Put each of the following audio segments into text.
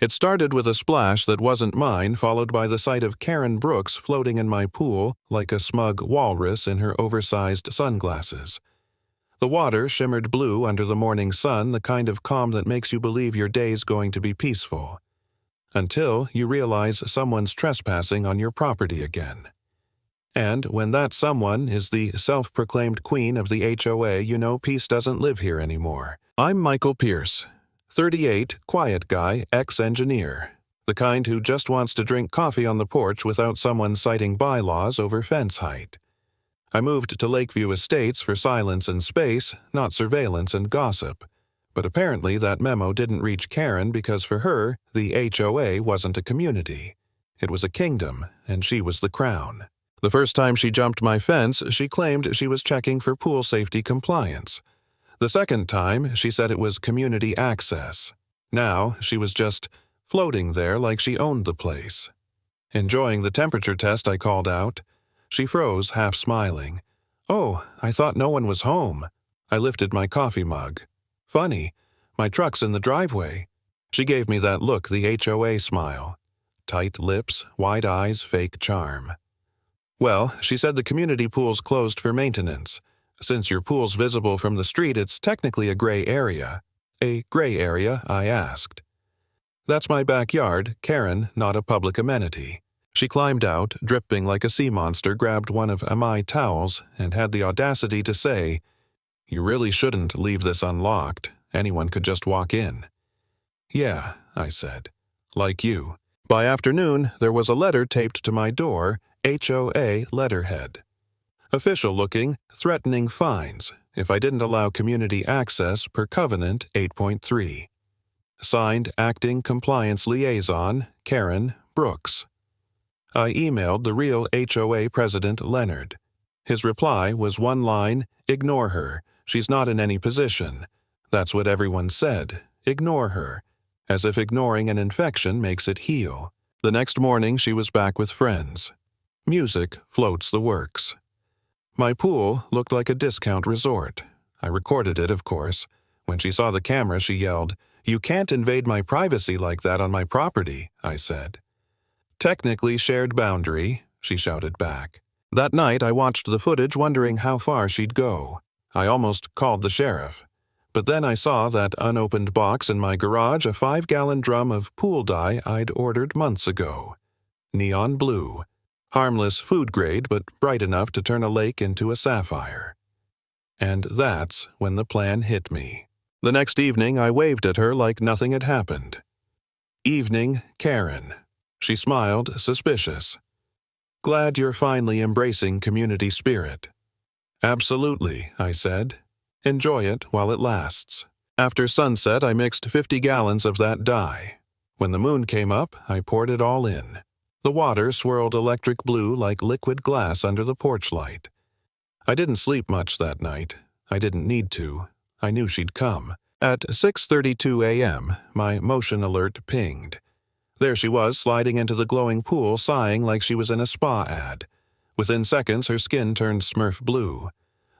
It started with a splash that wasn't mine, followed by the sight of Karen Brooks floating in my pool like a smug walrus in her oversized sunglasses. The water shimmered blue under the morning sun, the kind of calm that makes you believe your day's going to be peaceful. Until you realize someone's trespassing on your property again. And when that someone is the self-proclaimed queen of the HOA, you know peace doesn't live here anymore. I'm Michael Pierce, 38, quiet guy, ex-engineer. The kind who just wants to drink coffee on the porch without someone citing bylaws over fence height. I moved to Lakeview Estates for silence and space, not surveillance and gossip. But apparently that memo didn't reach Karen because for her, the HOA wasn't a community. It was a kingdom, and she was the crown. The first time she jumped my fence, she claimed she was checking for pool safety compliance. The second time, she said it was community access. Now, she was just floating there like she owned the place. Enjoying the temperature test, I called out. She froze, half smiling. "Oh, I thought no one was home." I lifted my coffee mug. "Funny, my truck's in the driveway." She gave me that look, the HOA smile. Tight lips, wide eyes, fake charm. "Well, she said the community pool's closed for maintenance. Since your pool's visible from the street, it's technically a gray area." "A gray area?" I asked. "That's my backyard, Karen, not a public amenity." She climbed out, dripping like a sea monster, grabbed one of my towels, and had the audacity to say, "You really shouldn't leave this unlocked. Anyone could just walk in." "Yeah," I said. "Like you." By afternoon, there was a letter taped to my door, HOA letterhead. Official-looking, threatening fines if I didn't allow community access per Covenant 8.3. Signed Acting Compliance Liaison, Karen Brooks. I emailed the real HOA president, Leonard. His reply was one line, "Ignore her. She's not in any position." That's what everyone said. Ignore her. As if ignoring an infection makes it heal. The next morning, she was back with friends. Music floats the works. My pool looked like a discount resort. I recorded it, of course. When she saw the camera, she yelled, "You can't invade my privacy like that on my property," I said. "Technically shared boundary," she shouted back. That night, I watched the footage wondering how far she'd go. I almost called the sheriff. But then I saw that unopened box in my garage, a 5-gallon drum of pool dye I'd ordered months ago. Neon blue. Harmless food grade, but bright enough to turn a lake into a sapphire. And that's when the plan hit me. The next evening, I waved at her like nothing had happened. "Evening, Karen." She smiled, suspicious. "Glad you're finally embracing community spirit." "Absolutely," I said. "Enjoy it while it lasts." After sunset, I mixed 50 gallons of that dye. When the moon came up, I poured it all in. The water swirled electric blue like liquid glass under the porch light. I didn't sleep much that night. I didn't need to. I knew she'd come. At 6:32 a.m., my motion alert pinged. There she was, sliding into the glowing pool, sighing like she was in a spa ad. Within seconds, her skin turned Smurf blue.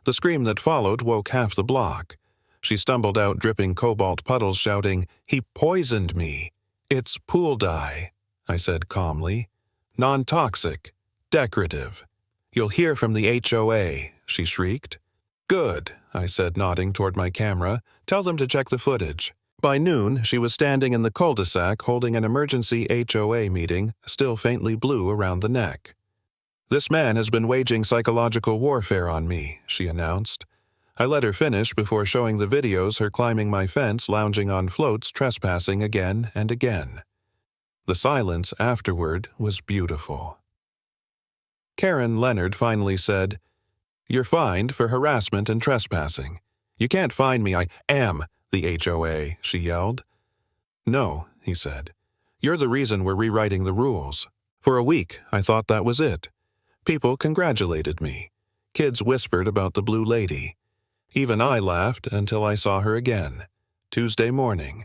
The scream that followed woke half the block. She stumbled out, dripping cobalt puddles, shouting, "He poisoned me." "It's pool dye," I said calmly. "Non-toxic. Decorative. You'll hear from the HOA," she shrieked. "Good," I said, nodding toward my camera. "Tell them to check the footage." By noon, she was standing in the cul-de-sac holding an emergency HOA meeting, still faintly blue around the neck. "This man has been waging psychological warfare on me," she announced. I let her finish before showing the videos her climbing my fence, lounging on floats, trespassing again and again. The silence afterward was beautiful. Karen Leonard finally said, "You're fined for harassment and trespassing." "You can't fine me, I am the HOA," she yelled. "No," he said. "You're the reason we're rewriting the rules." For a week, I thought that was it. People congratulated me. Kids whispered about the Blue Lady. Even I laughed until I saw her again. Tuesday morning.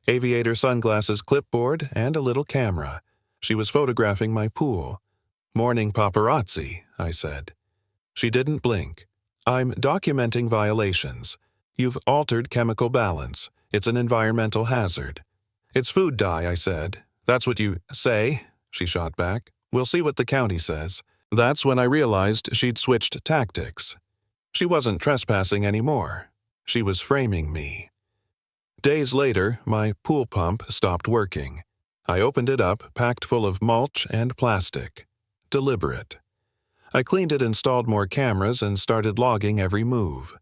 Aviator sunglasses, clipboard, and a little camera. She was photographing my pool. "Morning paparazzi," I said. She didn't blink. "I'm documenting violations. You've altered chemical balance. It's an environmental hazard." It's food dye, I said. That's what you say, she shot back. We'll see what the county says. That's when I realized she'd switched tactics. She wasn't trespassing anymore. She was framing me. Days later, my pool pump stopped working. I opened it up, packed full of mulch and plastic. Deliberate. I cleaned it, installed more cameras, and started logging every move.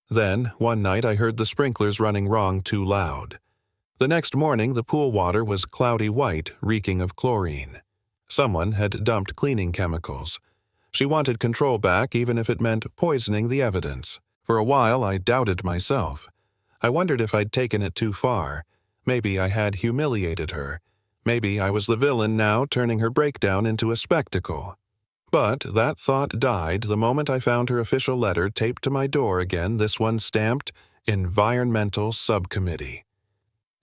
Then, one night I heard the sprinklers running wrong too loud. The next morning, the pool water was cloudy white, reeking of chlorine. Someone had dumped cleaning chemicals. She wanted control back, even if it meant poisoning the evidence. For a while, I doubted myself. I wondered if I'd taken it too far. Maybe I had humiliated her. Maybe I was the villain now, turning her breakdown into a spectacle. But that thought died the moment I found her official letter taped to my door again, this one stamped, Environmental Subcommittee.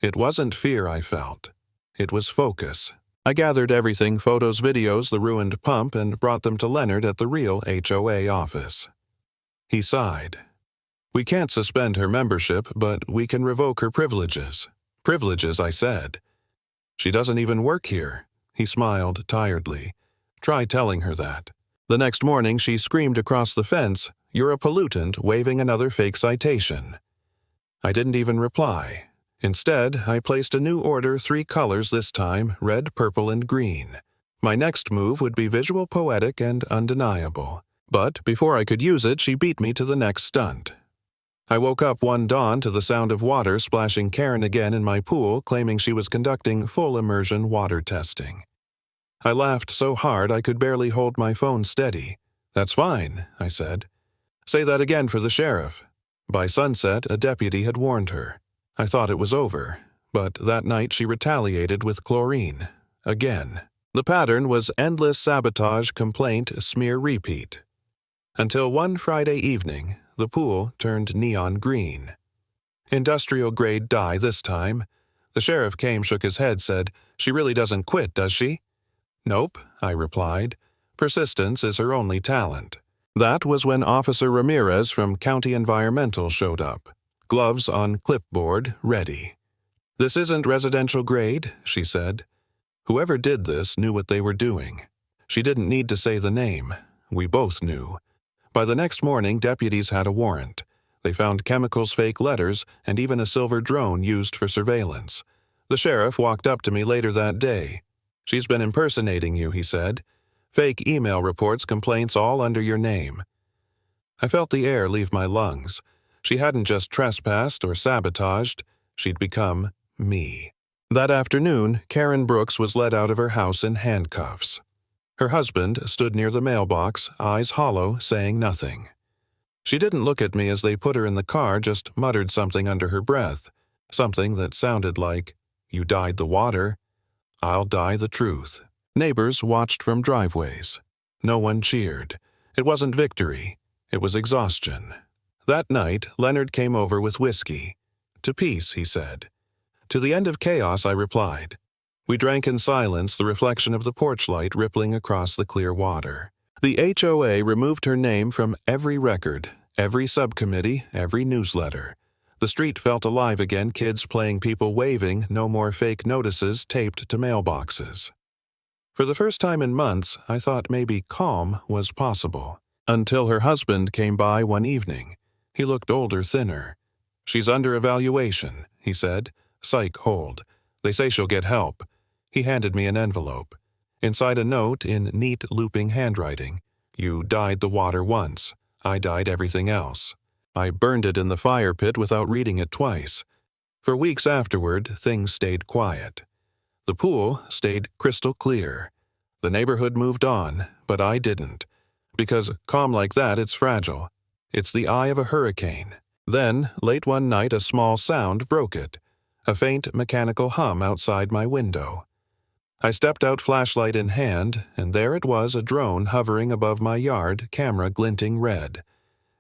It wasn't fear I felt. It was focus. I gathered everything, photos, videos, the ruined pump, and brought them to Leonard at the real HOA office. He sighed. We can't suspend her membership, but we can revoke her privileges. Privileges, I said. She doesn't even work here. He smiled tiredly. Try telling her that. The next morning, she screamed across the fence, "You're a pollutant," waving another fake citation. I didn't even reply. Instead, I placed a new order, 3 colors this time, red, purple, and green. My next move would be visual, poetic, and undeniable. But before I could use it, she beat me to the next stunt. I woke up one dawn to the sound of water splashing Karen again in my pool, claiming she was conducting full immersion water testing. I laughed so hard I could barely hold my phone steady. That's fine, I said. Say that again for the sheriff. By sunset, a deputy had warned her. I thought it was over, but that night she retaliated with chlorine. Again. The pattern was endless sabotage, complaint, smear, repeat. Until one Friday evening, the pool turned neon green. Industrial-grade dye this time. The sheriff came, shook his head, said, "She really doesn't quit, does she?" "Nope," I replied. "Persistence is her only talent." That was when Officer Ramirez from County Environmental showed up. Gloves on clipboard, ready. "This isn't residential grade," she said. Whoever did this knew what they were doing. She didn't need to say the name. We both knew. By the next morning, deputies had a warrant. They found chemicals, fake letters, and even a silver drone used for surveillance. The sheriff walked up to me later that day. "She's been impersonating you," he said. "Fake email reports, complaints, all under your name." I felt the air leave my lungs. She hadn't just trespassed or sabotaged. She'd become me. That afternoon, Karen Brooks was led out of her house in handcuffs. Her husband stood near the mailbox, eyes hollow, saying nothing. She didn't look at me as they put her in the car, just muttered something under her breath. Something that sounded like, "You dyed the water. I'll dye the truth." Neighbors watched from driveways. No one cheered. It wasn't victory. It was exhaustion. That night, Leonard came over with whiskey. "To peace," he said. "To the end of chaos," I replied. We drank in silence, the reflection of the porch light rippling across the clear water. The HOA removed her name from every record, every subcommittee, every newsletter. The street felt alive again, kids playing, people waving, no more fake notices taped to mailboxes. For the first time in months, I thought maybe calm was possible. Until her husband came by one evening. He looked older, thinner. "She's under evaluation," he said. "Psych hold. They say she'll get help." He handed me an envelope. Inside a note in neat looping handwriting. "You dyed the water once. I dyed everything else." I burned it in the fire pit without reading it twice. For weeks afterward, things stayed quiet. The pool stayed crystal clear. The neighborhood moved on, but I didn't. Because calm like that, it's fragile. It's the eye of a hurricane. Then, late one night, a small sound broke it. A faint mechanical hum outside my window. I stepped out, flashlight in hand, and there it was, a drone hovering above my yard, camera glinting red.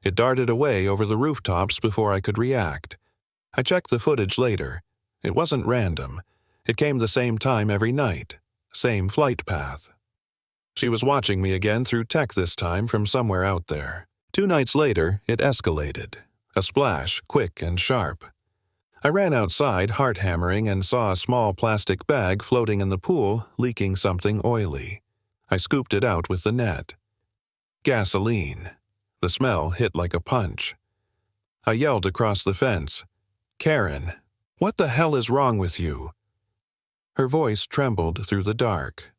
It darted away over the rooftops before I could react. I checked the footage later. It wasn't random. It came the same time every night. Same flight path. She was watching me again through tech this time from somewhere out there. 2 nights later, it escalated. A splash, quick and sharp. I ran outside, heart hammering, and saw a small plastic bag floating in the pool, leaking something oily. I scooped it out with the net. Gasoline. The smell hit like a punch. I yelled across the fence, "Karen, what the hell is wrong with you?" Her voice trembled through the dark.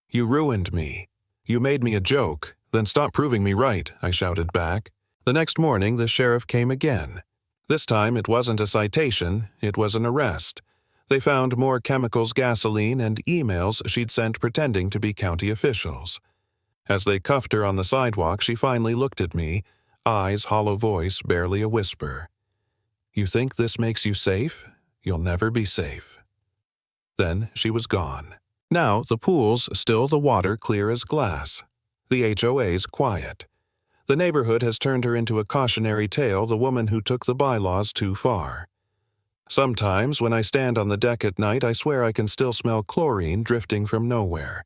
"You ruined me. You made me a joke. Then stop proving me right," I shouted back. The next morning, the sheriff came again. This time it wasn't a citation, it was an arrest. They found more chemicals, gasoline, and emails she'd sent pretending to be county officials. As they cuffed her on the sidewalk, she finally looked at me, eyes, hollow voice, barely a whisper. "You think this makes you safe? You'll never be safe." Then she was gone. Now the pool's still, the water clear as glass. The HOA's quiet. The neighborhood has turned her into a cautionary tale, the woman who took the bylaws too far. Sometimes when I stand on the deck at night, I swear I can still smell chlorine drifting from nowhere,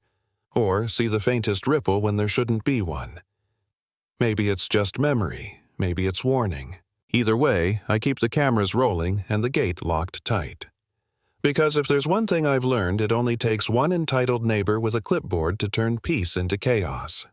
or see the faintest ripple when there shouldn't be one. Maybe it's just memory, maybe it's warning. Either way, I keep the cameras rolling and the gate locked tight. Because if there's one thing I've learned, it only takes one entitled neighbor with a clipboard to turn peace into chaos.